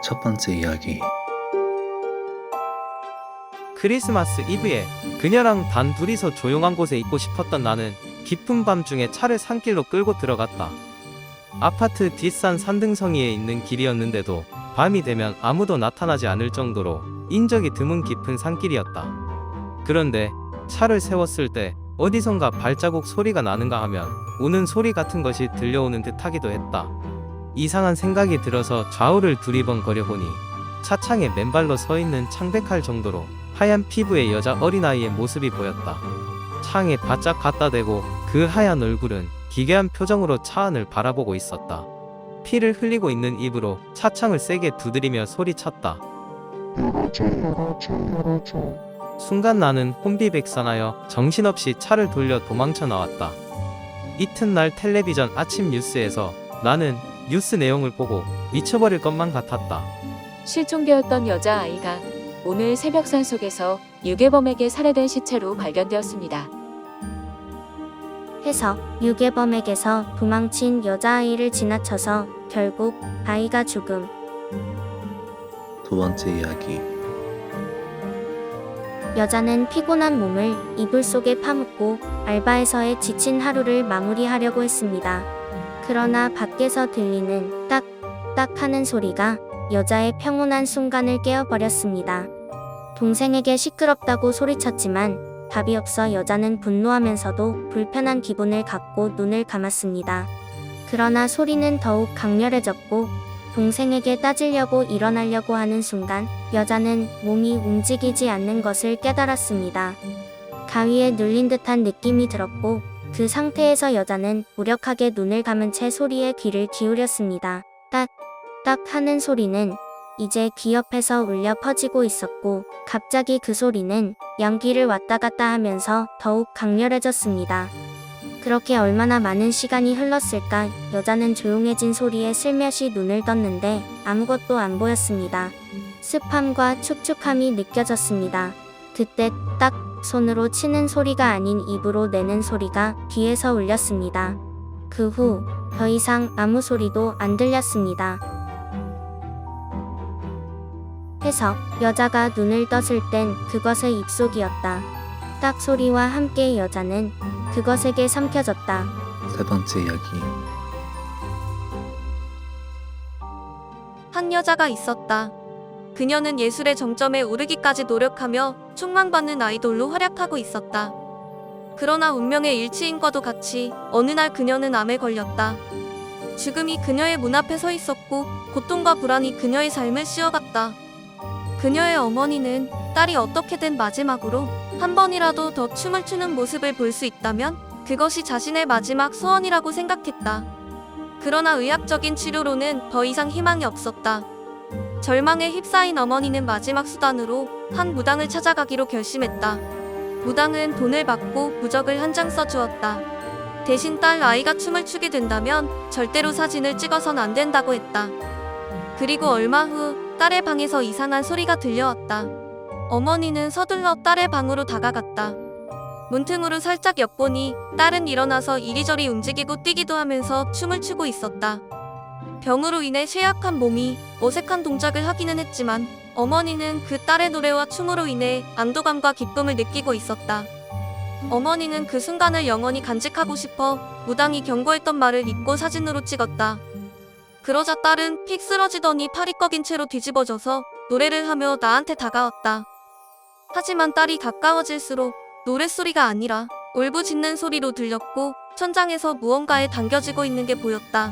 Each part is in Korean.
첫 번째 이야기. 크리스마스 이브에 그녀랑 단 둘이서 조용한 곳에 있고 싶었던 나는 깊은 밤중에 차를 산길로 끌고 들어갔다. 아파트 뒷산 산등성이에 있는 길이었는데도 밤이 되면 아무도 나타나지 않을 정도로 인적이 드문 깊은 산길이었다. 그런데 차를 세웠을 때 어디선가 발자국 소리가 나는가 하면 우는 소리 같은 것이 들려오는 듯 하기도 했다. 이상한 생각이 들어서 좌우를 두리번거려 보니 차창에 맨발로 서 있는 창백할 정도로 하얀 피부의 여자 어린아이의 모습이 보였다. 창에 바짝 갖다 대고 그 하얀 얼굴은 기괴한 표정으로 차 안을 바라보고 있었다. 피를 흘리고 있는 입으로 차창을 세게 두드리며 소리쳤다. 순간 나는 혼비백산하여 정신없이 차를 돌려 도망쳐 나왔다. 이튿날 텔레비전 아침 뉴스에서 나는 뉴스 내용을 보고 미쳐버릴 것만 같았다. 실종되었던 여자아이가 오늘 새벽 산속에서 유괴범에게 살해된 시체로 발견되었습니다. 해서 유괴범에게서 도망친 여자아이를 지나쳐서 결국 아이가 죽음. 두 번째 이야기. 여자는 피곤한 몸을 이불 속에 파묻고 알바에서의 지친 하루를 마무리하려고 했습니다. 그러나 밖에서 들리는 딱딱 하는 소리가 여자의 평온한 순간을 깨어버렸습니다. 동생에게 시끄럽다고 소리쳤지만 답이 없어 여자는 분노하면서도 불편한 기분을 갖고 눈을 감았습니다. 그러나 소리는 더욱 강렬해졌고 동생에게 따지려고 일어나려고 하는 순간 여자는 몸이 움직이지 않는 것을 깨달았습니다. 가위에 눌린 듯한 느낌이 들었고 그 상태에서 여자는 무력하게 눈을 감은 채 소리에 귀를 기울였습니다. 딱 하는 소리는 이제 귀 옆에서 울려 퍼지고 있었고 갑자기 그 소리는 연기를 왔다 갔다 하면서 더욱 강렬해졌습니다. 그렇게 얼마나 많은 시간이 흘렀을까. 여자는 조용해진 소리에 슬며시 눈을 떴는데 아무것도 안 보였습니다. 습함과 축축함이 느껴졌습니다. 그때 딱 손으로 치는 소리가 아닌 입으로 내는 소리가 귀에서 울렸습니다. 그 후 더 이상 아무 소리도 안 들렸습니다. 해서 여자가 눈을 떴을 땐 그것의 입속이었다. 딱 소리와 함께 여자는 그것에게 삼켜졌다. 세 번째 이야기. 한 여자가 있었다. 그녀는 예술의 정점에 오르기까지 노력하며 촉망받는 아이돌로 활약하고 있었다. 그러나 운명의 일치인과도 같이 어느 날 그녀는 암에 걸렸다. 죽음이 그녀의 문 앞에 서 있었고 고통과 불안이 그녀의 삶을 씌워갔다. 그녀의 어머니는 딸이 어떻게든 마지막으로 한 번이라도 더 춤을 추는 모습을 볼 수 있다면 그것이 자신의 마지막 소원이라고 생각했다. 그러나 의학적인 치료로는 더 이상 희망이 없었다. 절망에 휩싸인 어머니는 마지막 수단으로 한 무당을 찾아가기로 결심했다. 무당은 돈을 받고 부적을 한 장 써주었다. 대신 딸 아이가 춤을 추게 된다면 절대로 사진을 찍어선 안 된다고 했다. 그리고 얼마 후 딸의 방에서 이상한 소리가 들려왔다. 어머니는 서둘러 딸의 방으로 다가갔다. 문틈으로 살짝 엿보니 딸은 일어나서 이리저리 움직이고 뛰기도 하면서 춤을 추고 있었다. 병으로 인해 쇠약한 몸이 어색한 동작을 하기는 했지만 어머니는 그 딸의 노래와 춤으로 인해 안도감과 기쁨을 느끼고 있었다. 어머니는 그 순간을 영원히 간직하고 싶어 무당이 경고했던 말을 잊고 사진으로 찍었다. 그러자 딸은 픽 쓰러지더니 팔이 꺾인 채로 뒤집어져서 노래를 하며 나한테 다가왔다. 하지만 딸이 가까워질수록 노랫소리가 아니라 울부짖는 소리로 들렸고 천장에서 무언가에 당겨지고 있는 게 보였다.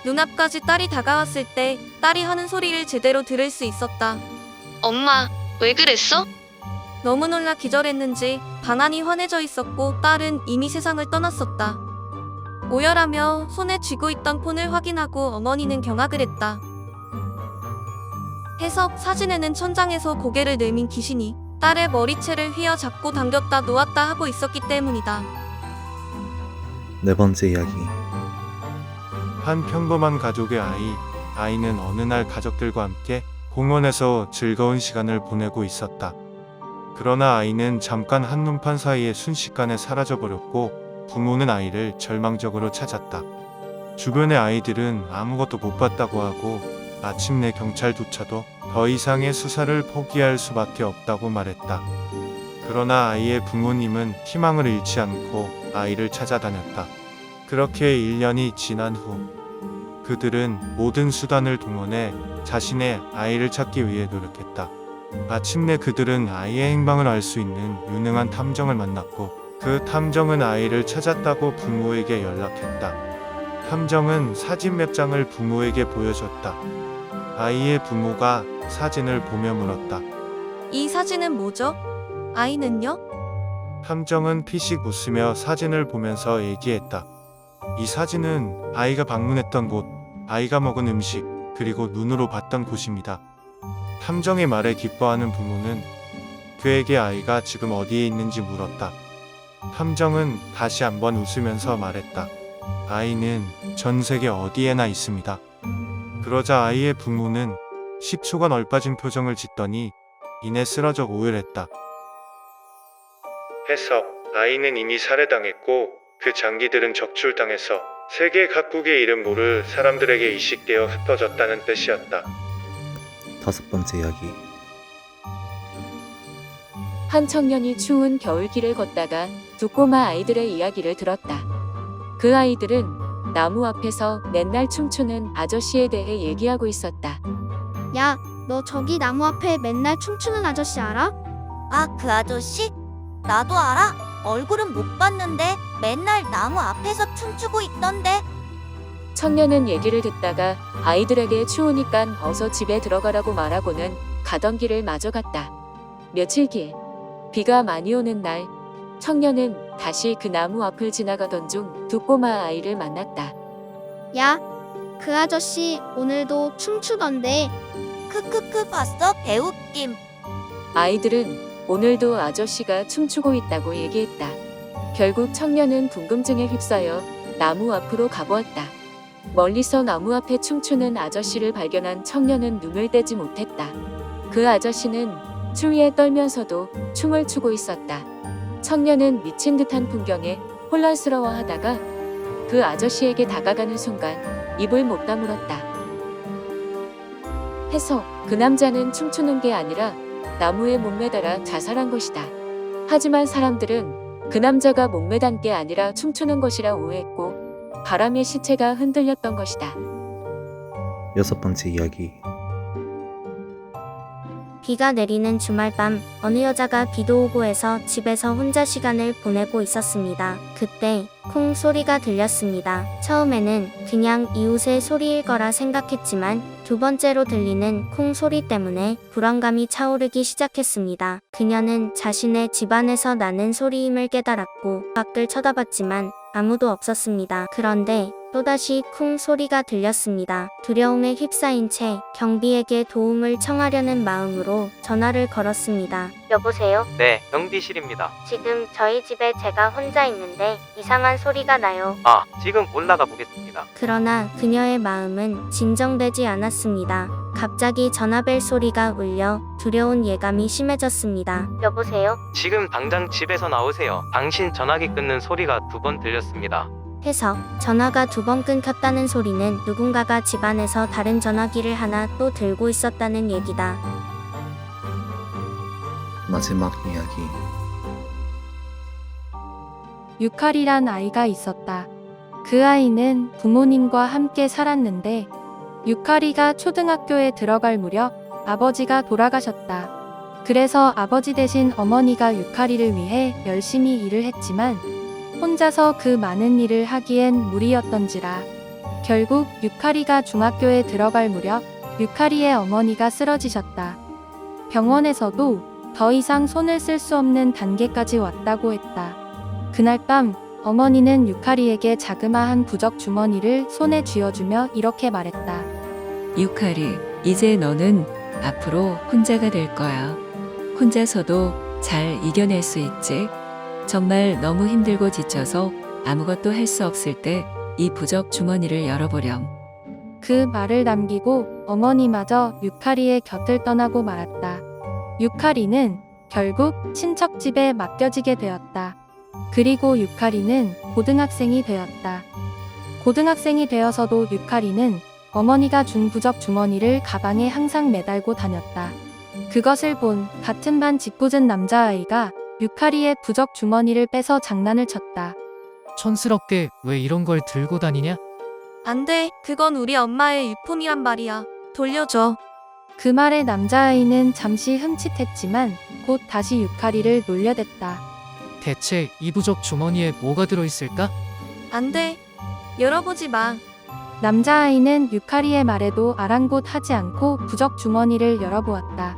눈앞까지 딸이 다가왔을 때 딸이 하는 소리를 제대로 들을 수 있었다. 엄마, 왜 그랬어? 너무 놀라 기절했는지 방안이 환해져 있었고 딸은 이미 세상을 떠났었다. 오열하며 손에 쥐고 있던 폰을 확인하고 어머니는 경악을 했다. 해석: 사진에는 천장에서 고개를 내민 귀신이 딸의 머리채를 휘어잡고 당겼다 놓았다 하고 있었기 때문이다. 네 번째 이야기. 한 평범한 가족의 아이는 어느 날 가족들과 함께 공원에서 즐거운 시간을 보내고 있었다. 그러나 아이는 잠깐 한눈판 사이에 순식간에 사라져버렸고 부모는 아이를 절망적으로 찾았다. 주변의 아이들은 아무것도 못 봤다고 하고 마침내 경찰조차도 더 이상의 수사를 포기할 수밖에 없다고 말했다. 그러나 아이의 부모님은 희망을 잃지 않고 아이를 찾아다녔다. 그렇게 1년이 지난 후 그들은 모든 수단을 동원해 자신의 아이를 찾기 위해 노력했다. 마침내 그들은 아이의 행방을 알 수 있는 유능한 탐정을 만났고 그 탐정은 아이를 찾았다고 부모에게 연락했다. 탐정은 사진 몇 장을 부모에게 보여줬다. 아이의 부모가 사진을 보며 물었다. 이 사진은 뭐죠? 아이는요? 탐정은 피식 웃으며 사진을 보면서 얘기했다. 이 사진은 아이가 방문했던 곳, 아이가 먹은 음식, 그리고 눈으로 봤던 곳입니다. 탐정의 말에 기뻐하는 부모는 그에게 아이가 지금 어디에 있는지 물었다. 탐정은 다시 한번 웃으면서 말했다. 아이는 전 세계 어디에나 있습니다. 그러자 아이의 부모는 10초간 얼빠진 표정을 짓더니 이내 쓰러져 오열했다. 해석: 아이는 이미 살해당했고 그 장기들은 적출당해서 세계 각국의 이름 모를 사람들에게 이식되어 흩어졌다는 뜻이었다. 5번째 이야기. 한 청년이 추운 겨울길을 걷다가 두 꼬마 아이들의 이야기를 들었다. 그 아이들은 나무 앞에서 맨날 춤추는 아저씨에 대해 얘기하고 있었다. 야, 너 저기 나무 앞에 맨날 춤추는 아저씨 알아? 아, 그 아저씨? 나도 알아. 얼굴은 못 봤는데 맨날 나무 앞에서 춤추고 있던데. 청년은 얘기를 듣다가 아이들에게 추우니까 어서 집에 들어가라고 말하고는 가던 길을 마저 갔다. 며칠 뒤 비가 많이 오는 날, 청년은 다시 그 나무 앞을 지나가던 중 두 꼬마 아이를 만났다. 야, 그 아저씨 오늘도 춤추던데. 크크크 봤어? 배웃김. 아이들은 오늘도 아저씨가 춤추고 있다고 얘기했다. 결국 청년은 궁금증에 휩싸여 나무 앞으로 가보았다. 멀리서 나무 앞에 춤추는 아저씨를 발견한 청년은 눈을 떼지 못했다. 그 아저씨는 추위에 떨면서도 춤을 추고 있었다. 청년은 미친 듯한 풍경에 혼란스러워하다가 그 아저씨에게 다가가는 순간 입을 못 다물었다. 해석: 그 남자는 춤추는 게 아니라 나무에 목매달아 자살한 것이다. 하지만 사람들은 그 남자가 목매단 게 아니라 춤추는 것이라 오해했고 바람에 시체가 흔들렸던 것이다. 6번째 이야기. 비가 내리는 주말밤, 어느 여자가 비도 오고 해서 집에서 혼자 시간을 보내고 있었습니다. 그때 콩 소리가 들렸습니다. 처음에는 그냥 이웃의 소리일 거라 생각했지만 두 번째로 들리는 콩 소리 때문에 불안감이 차오르기 시작했습니다. 그녀는 자신의 집안에서 나는 소리임을 깨달았고 밖을 쳐다봤지만 아무도 없었습니다. 그런데 또다시 쿵 소리가 들렸습니다. 두려움에 휩싸인 채 경비에게 도움을 청하려는 마음으로 전화를 걸었습니다. 여보세요? 네, 경비실입니다. 지금 저희 집에 제가 혼자 있는데 이상한 소리가 나요. 아, 지금 올라가 보겠습니다. 그러나 그녀의 마음은 진정되지 않았습니다. 갑자기 전화벨 소리가 울려 두려운 예감이 심해졌습니다. 여보세요? 지금 당장 집에서 나오세요. 당신 전화기 끊는 소리가 2번 들렸습니다. 해석: 전화가 2번 끊겼다는 소리는 누군가가 집안에서 다른 전화기를 하나 또 들고 있었다는 얘기다. 마지막 이야기. 유칼이란 아이가 있었다. 그 아이는 부모님과 함께 살았는데 유칼이가 초등학교에 들어갈 무렵 아버지가 돌아가셨다. 그래서 아버지 대신 어머니가 유칼이를 위해 열심히 일을 했지만 혼자서 그 많은 일을 하기엔 무리였던지라 결국 유칼이가 중학교에 들어갈 무렵 유칼이의 어머니가 쓰러지셨다. 병원에서도 더 이상 손을 쓸 수 없는 단계까지 왔다고 했다. 그날 밤 어머니는 유칼이에게 자그마한 부적 주머니를 손에 쥐어주며 이렇게 말했다. 유칼이, 이제 너는 앞으로 혼자가 될 거야. 혼자서도 잘 이겨낼 수 있지? 정말 너무 힘들고 지쳐서 아무것도 할 수 없을 때 이 부적 주머니를 열어보렴. 그 말을 남기고 어머니마저 유칼이의 곁을 떠나고 말았다. 유칼이는 결국 친척 집에 맡겨지게 되었다. 그리고 유칼이는 고등학생이 되었다. 고등학생이 되어서도 유칼이는 어머니가 준 부적 주머니를 가방에 항상 매달고 다녔다. 그것을 본 같은 반 짓궂은 남자아이가 유카리의 부적 주머니를 빼서 장난을 쳤다. 촌스럽게 왜 이런 걸 들고 다니냐? 안 돼. 그건 우리 엄마의 유품이란 말이야. 돌려줘. 그 말에 남자아이는 잠시 흠칫했지만 곧 다시 유카리를 놀려댔다. 대체 이 부적 주머니에 뭐가 들어있을까? 안 돼. 열어보지 마. 남자아이는 유카리의 말에도 아랑곳하지 않고 부적 주머니를 열어보았다.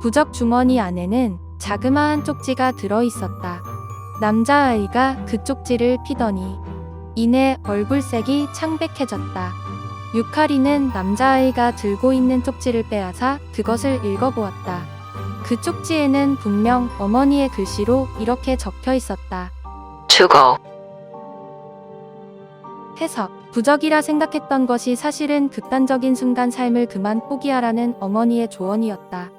부적 주머니 안에는 자그마한 쪽지가 들어있었다. 남자아이가 그 쪽지를 피더니 이내 얼굴색이 창백해졌다. 유카리는 남자아이가 들고 있는 쪽지를 빼앗아 그것을 읽어보았다. 그 쪽지에는 분명 어머니의 글씨로 이렇게 적혀 있었다. 죽어. 해석. 부적이라 생각했던 것이 사실은 극단적인 순간 삶을 그만 포기하라는 어머니의 조언이었다.